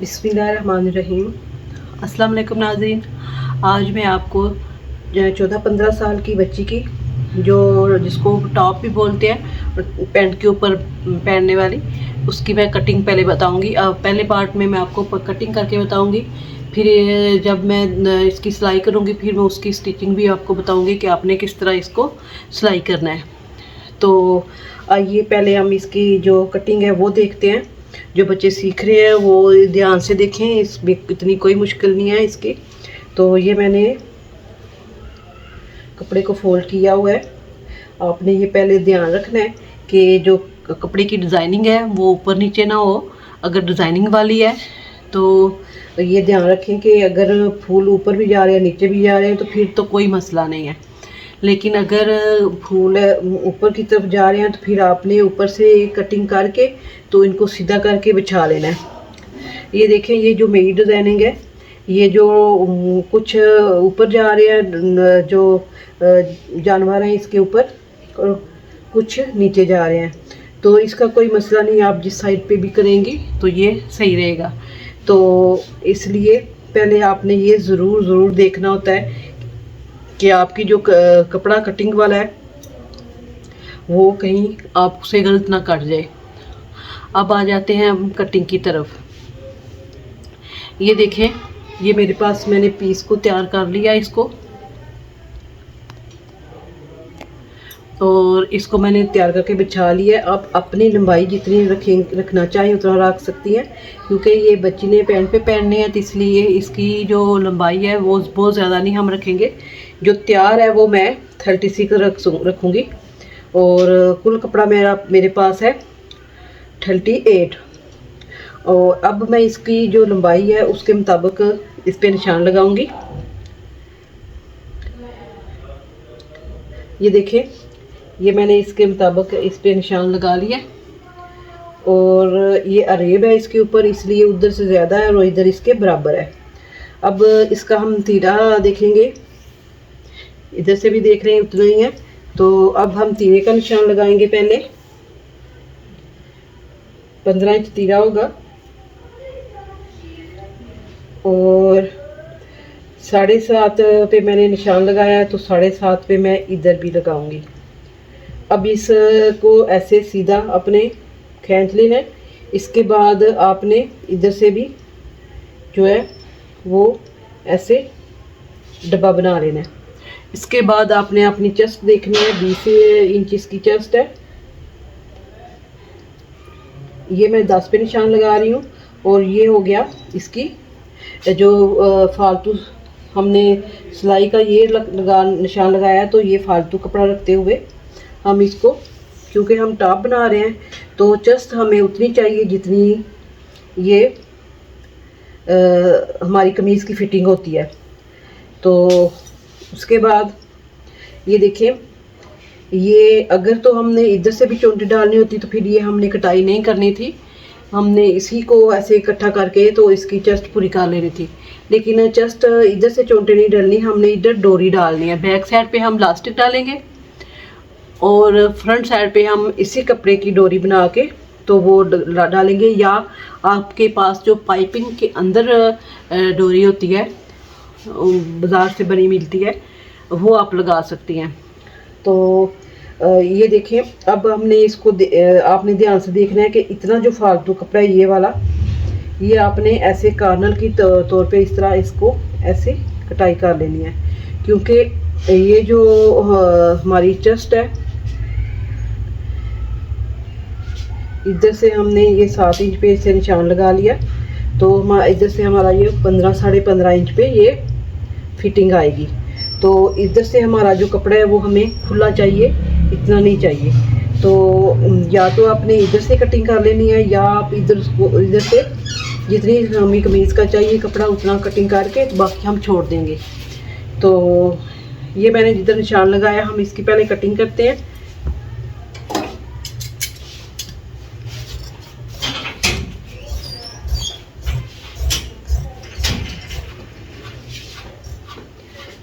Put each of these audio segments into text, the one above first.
बिस्मिल्लाहिर्रहमानिर्रहीम। अस्सलाम वालेकुम नाज़रीन। आज मैं आपको 14-15 साल की बच्ची की जिसको टॉप भी बोलते हैं, पैंट के ऊपर पहनने वाली, उसकी मैं कटिंग पहले बताऊंगी। पहले पार्ट में मैं आपको कटिंग करके बताऊंगी, फिर जब मैं इसकी सिलाई करूंगी फिर मैं उसकी स्टिचिंग भी आपको बताऊंगी कि आपने किस तरह इसको सिलाई करना है। तो आइए पहले हम इसकी जो कटिंग है वो देखते हैं। जो बच्चे सीख रहे हैं वो ध्यान से देखें, इसमें इतनी कोई मुश्किल नहीं है इसकी। तो ये मैंने कपड़े को फोल्ड किया हुआ है। आपने ये पहले ध्यान रखना है कि जो कपड़े की डिज़ाइनिंग है वो ऊपर नीचे ना हो। अगर डिज़ाइनिंग वाली है तो ये ध्यान रखें कि अगर फूल ऊपर भी जा रहे हैं नीचे भी जा रहे हैं तो फिर तो कोई मसला नहीं है, लेकिन अगर फूल ऊपर की तरफ जा रहे हैं तो फिर आपने ऊपर से कटिंग करके तो इनको सीधा करके बिछा लेना है। ये देखें, ये जो मेरी डिज़ाइनिंग है, ये जो कुछ ऊपर जा रहे हैं, जो जानवर हैं इसके ऊपर, और कुछ नीचे जा रहे हैं, तो इसका कोई मसला नहीं। आप जिस साइड पे भी करेंगी तो ये सही रहेगा। तो इसलिए पहले आपने ये ज़रूर देखना होता है कि आपकी जो कपड़ा कटिंग वाला है वो कहीं आपसे गलत ना कट जाए। अब आ जाते हैं हम कटिंग की तरफ। ये देखें, ये मेरे पास मैंने पीस को तैयार कर लिया इसको, और इसको मैंने तैयार करके बिछा लिया। आप अपनी लंबाई जितनी रखना चाहें उतना रख सकती हैं, क्योंकि ये बच्ची ने पैंट पे पहनने हैं तो इसलिए इसकी जो लंबाई है वो बहुत ज़्यादा नहीं हम रखेंगे। जो तैयार है वो मैं 36 रखूँगी, और कुल कपड़ा मेरे पास है 38। और अब मैं इसकी जो लंबाई है उसके मुताबिक इस पे निशान लगाऊंगी। ये देखें, ये मैंने इसके मुताबिक इस पे निशान लगा लिया, और ये अरेब है इसके ऊपर, इसलिए उधर से ज़्यादा है और इधर इसके बराबर है। अब इसका हम तीरा देखेंगे, इधर से भी देख रहे हैं उतना ही है। तो अब हम तीरे का निशान लगाएंगे। पहले 15 इंच तीरा होगा, और 7.5 पे मैंने निशान लगाया है, तो 7.5 पे मैं इधर भी लगाऊंगी। अब इसको ऐसे सीधा अपने खींच लेना है। इसके बाद आपने इधर से भी जो है वो ऐसे डब्बा बना लेना है। इसके बाद आपने अपनी चेस्ट देखनी है, 20 इंच इसकी चेस्ट है। ये मैं 10 पे निशान लगा रही हूँ, और ये हो गया इसकी जो फालतू हमने सिलाई का ये निशान लगाया, तो ये फालतू कपड़ा रखते हुए हम इसको, क्योंकि हम टॉप बना रहे हैं तो चेस्ट हमें उतनी चाहिए जितनी ये हमारी कमीज़ की फिटिंग होती है। तो उसके बाद ये देखें, ये अगर तो हमने इधर से भी चोंटी डालनी होती तो फिर ये हमने कटाई नहीं करनी थी, हमने इसी को ऐसे इकट्ठा करके तो इसकी चेस्ट पूरी कर लेनी थी। लेकिन चेस्ट इधर से चोंटे नहीं डालनी, हमने इधर डोरी डालनी है। बैक साइड पे हम इलास्टिक डालेंगे और फ्रंट साइड पे हम इसी कपड़े की डोरी बना के तो वो डालेंगे, या आपके पास जो पाइपिंग के अंदर डोरी होती है बाज़ार से बनी मिलती है वो आप लगा सकती हैं। तो ये देखें, अब हमने इसको आपने ध्यान से देखना है कि इतना जो फालतू कपड़ा है ये वाला, ये आपने ऐसे कार्नर की तौर पे इस तरह इसको ऐसे कटाई कर लेनी है, क्योंकि ये जो हमारी चेस्ट है, इधर से हमने ये 7 इंच पे से निशान लगा लिया, तो इधर से हमारा ये 15-15.5 इंच पे ये फिटिंग आएगी। तो इधर से हमारा जो कपड़ा है वो हमें खुला चाहिए, इतना नहीं चाहिए। तो या तो आपने इधर से कटिंग कर लेनी है, या आप इधर से जितनी हमें कमीज़ का चाहिए कपड़ा उतना कटिंग करके बाकी हम छोड़ देंगे। तो ये मैंने जिधर निशान लगाया, हम इसकी पहले कटिंग करते हैं।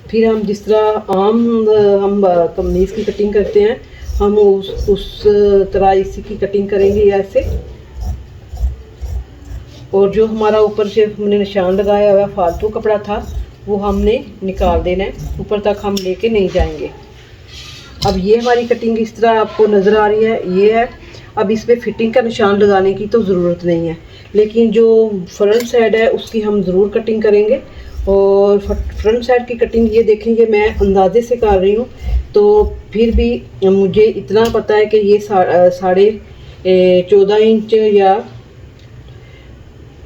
फिर हम जिस तरह आम हम कमीज़ की कटिंग करते हैं, हम उस तरह इसी की कटिंग करेंगे ऐसे। और जो हमारा ऊपर से हमने निशान लगाया हुआ फालतू कपड़ा था वो हमने निकाल देना है, ऊपर तक हम लेके नहीं जाएंगे। अब ये हमारी कटिंग इस तरह आपको नज़र आ रही है, ये है। अब इस पर फिटिंग का निशान लगाने की तो ज़रूरत नहीं है, लेकिन जो फ्रंट साइड है उसकी हम ज़रूर कटिंग करेंगे। और फ्रंट साइड की कटिंग ये देखेंगे, मैं अंदाजे से कर रही हूँ, तो फिर भी मुझे इतना पता है कि ये 14.5 इंच या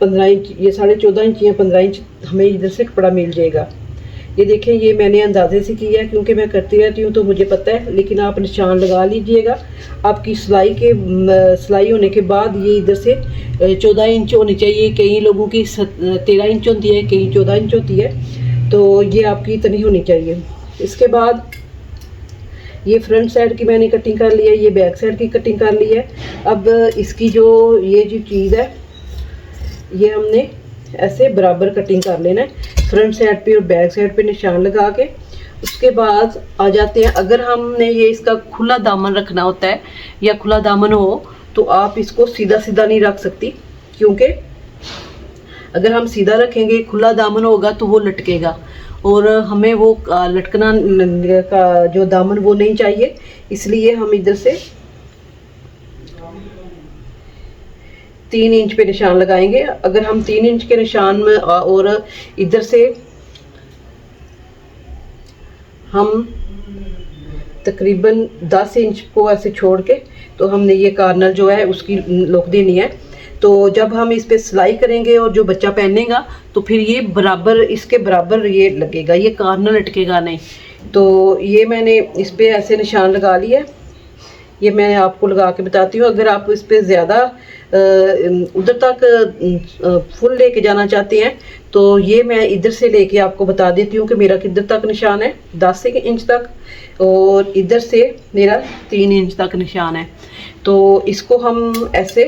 15 इंच, ये 14.5 इंच या 15 इंच हमें इधर से कपड़ा मिल जाएगा। ये देखें, ये मैंने अंदाजे से किया है क्योंकि मैं करती रहती हूँ तो मुझे पता है, लेकिन आप निशान लगा लीजिएगा। आपकी सिलाई होने के बाद ये इधर से 14 इंच होनी चाहिए। कई लोगों की 13 इंच होती है, कई 14 इंच होती है, तो ये आपकी इतनी होनी चाहिए। इसके बाद ये फ्रंट साइड की मैंने कटिंग कर ली है, ये बैक साइड की कटिंग कर ली है। अब इसकी जो चीज़ है ये हमने ऐसे बराबर कटिंग कर लेना है, फ्रंट साइड पे और बैक साइड पे निशान लगा के। उसके बाद आ जाते हैं, अगर हमने ये इसका खुला दामन रखना होता है या खुला दामन हो तो आप इसको सीधा सीधा नहीं रख सकती, क्योंकि अगर हम सीधा रखेंगे, खुला दामन होगा तो वो लटकेगा और हमें वो लटकना का जो दामन वो नहीं चाहिए। इसलिए हम इधर से 3 इंच पे निशान लगाएंगे। अगर हम 3 इंच के निशान में और इधर से हम तकरीबन 10 इंच को ऐसे छोड़ के, तो हमने ये कार्नर जो है उसकी लुक देनी है। तो जब हम इस पे सिलाई करेंगे और जो बच्चा पहनेगा तो फिर ये बराबर, इसके बराबर ये लगेगा, ये कार्नर लटकेगा नहीं। तो ये मैंने इस पे ऐसे निशान लगा लिया है, ये मैं आपको लगा के बताती हूँ। अगर आप इस पे ज़्यादा उधर तक फुल लेके जाना चाहते हैं तो ये मैं इधर से लेके आपको बता देती हूँ कि मेरा किधर तक निशान है, 10 इंच तक, और इधर से मेरा 3 इंच तक निशान है। तो इसको हम ऐसे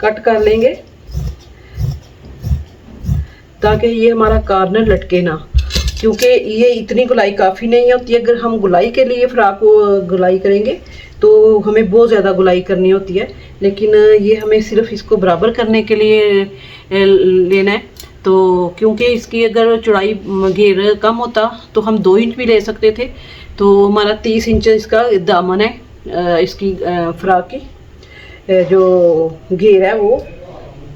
कट कर लेंगे ताकि ये हमारा कार्नर लटके ना, क्योंकि ये इतनी गुलाई काफ़ी नहीं होती है। अगर हम गुलाई के लिए फ्रॉक को गुलाई करेंगे तो हमें बहुत ज़्यादा गुलाई करनी होती है, लेकिन ये हमें सिर्फ इसको बराबर करने के लिए लेना है। तो क्योंकि इसकी अगर चौड़ाई घेर कम होता तो हम 2 इंच भी ले सकते थे, तो हमारा 30 इंच इसका दामन है। इसकी फ्रॉक की जो घेर है वो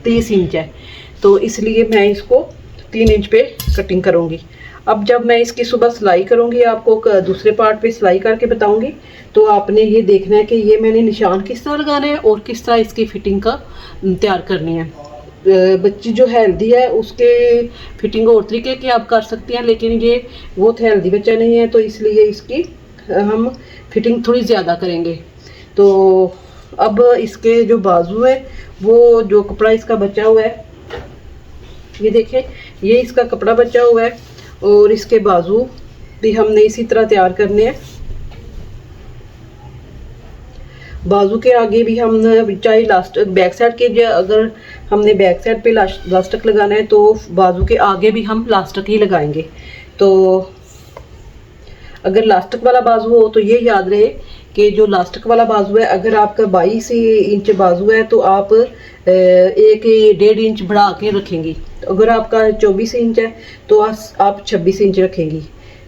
30 इंच है, तो इसलिए मैं इसको 3 इंच पे कटिंग करूँगी। अब जब मैं इसकी सुबह सिलाई करूँगी, आपको दूसरे पार्ट पे सिलाई करके बताऊँगी, तो आपने ये देखना है कि ये मैंने निशान किस तरह लगाने हैं और किस तरह इसकी फिटिंग का तैयार करनी है। बच्ची जो हेल्दी है उसके फिटिंग और तरीके की आप कर सकती हैं, लेकिन ये बहुत हेल्दी बच्चा नहीं है, तो इसलिए इसकी हम फिटिंग थोड़ी ज़्यादा करेंगे। तो अब इसके जो बाजू है, वो जो कपड़ा इसका बचा हुआ है, ये देखें, ये इसका कपड़ा बचा हुआ है, और इसके बाजू भी हमने इसी तरह तैयार करने हैं। बाजू के आगे भी हम चाहे लास्टिक बैक साइड के, अगर हमने बैक साइड पे लास्टिक लगाना है तो बाजू के आगे भी हम लास्टिक ही लगाएंगे। तो अगर लास्टिक वाला बाजू हो तो ये याद रहे कि जो लास्टिक वाला बाजू है, अगर आपका 22 इंच बाजू है तो आप 1.5 इंच बढ़ा के रखेंगी। तो अगर आपका 24 इंच है तो आप 26 इंच रखेंगी।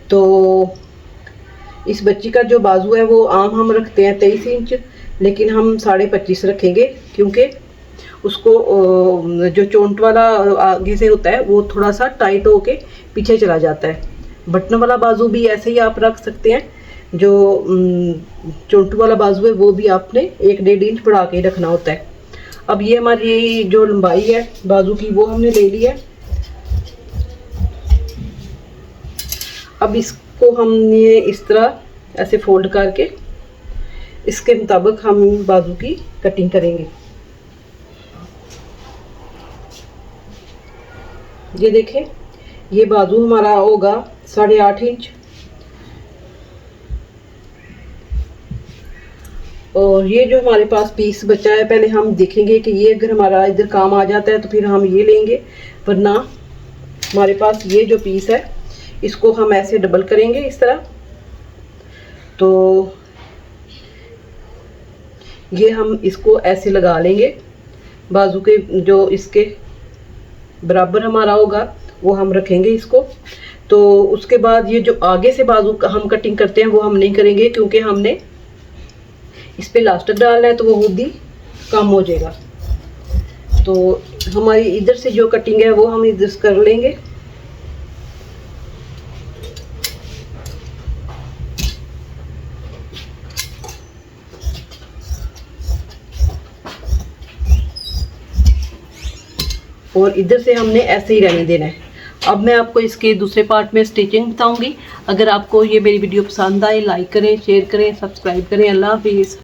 तो इस बच्ची का जो बाजू है वो आम हम रखते हैं 23 इंच, लेकिन हम 25.5 रखेंगे, क्योंकि उसको जो चोंट वाला आगे से होता है वो थोड़ा सा टाइट होके पीछे चला जाता है। बटन वाला बाजू भी ऐसे ही आप रख सकते हैं, जो चोंटू वाला बाजू है वो भी आपने 1.5 इंच बढ़ा के रखना होता है। अब ये हमारी जो लंबाई है बाजू की वो हमने ले ली है। अब इसको हमने इस तरह ऐसे फोल्ड करके इसके मुताबिक हम बाजू की कटिंग करेंगे। ये देखें, ये बाजू हमारा होगा 8.5 इंच, और ये जो हमारे पास पीस बचा है, पहले हम देखेंगे कि ये अगर हमारा इधर काम आ जाता है तो फिर हम ये लेंगे, वरना हमारे पास ये जो पीस है इसको हम ऐसे डबल करेंगे इस तरह। तो ये हम इसको ऐसे लगा लेंगे बाजू के जो इसके बराबर हमारा होगा वो हम रखेंगे इसको। तो उसके बाद ये जो आगे से बाजू हम कटिंग करते हैं वो हम नहीं करेंगे, क्योंकि हमने इस पे इलास्टिक डालना है तो वो खुद ही कम हो जाएगा। तो हमारी इधर से जो कटिंग है वो हम इधर से कर लेंगे। और इधर से हमने ऐसे ही रहने देना है। अब मैं आपको इसके दूसरे पार्ट में स्टिचिंग बताऊंगी। अगर आपको ये मेरी वीडियो पसंद आए, लाइक करें, शेयर करें, सब्सक्राइब करें। अल्लाह हाफिज़।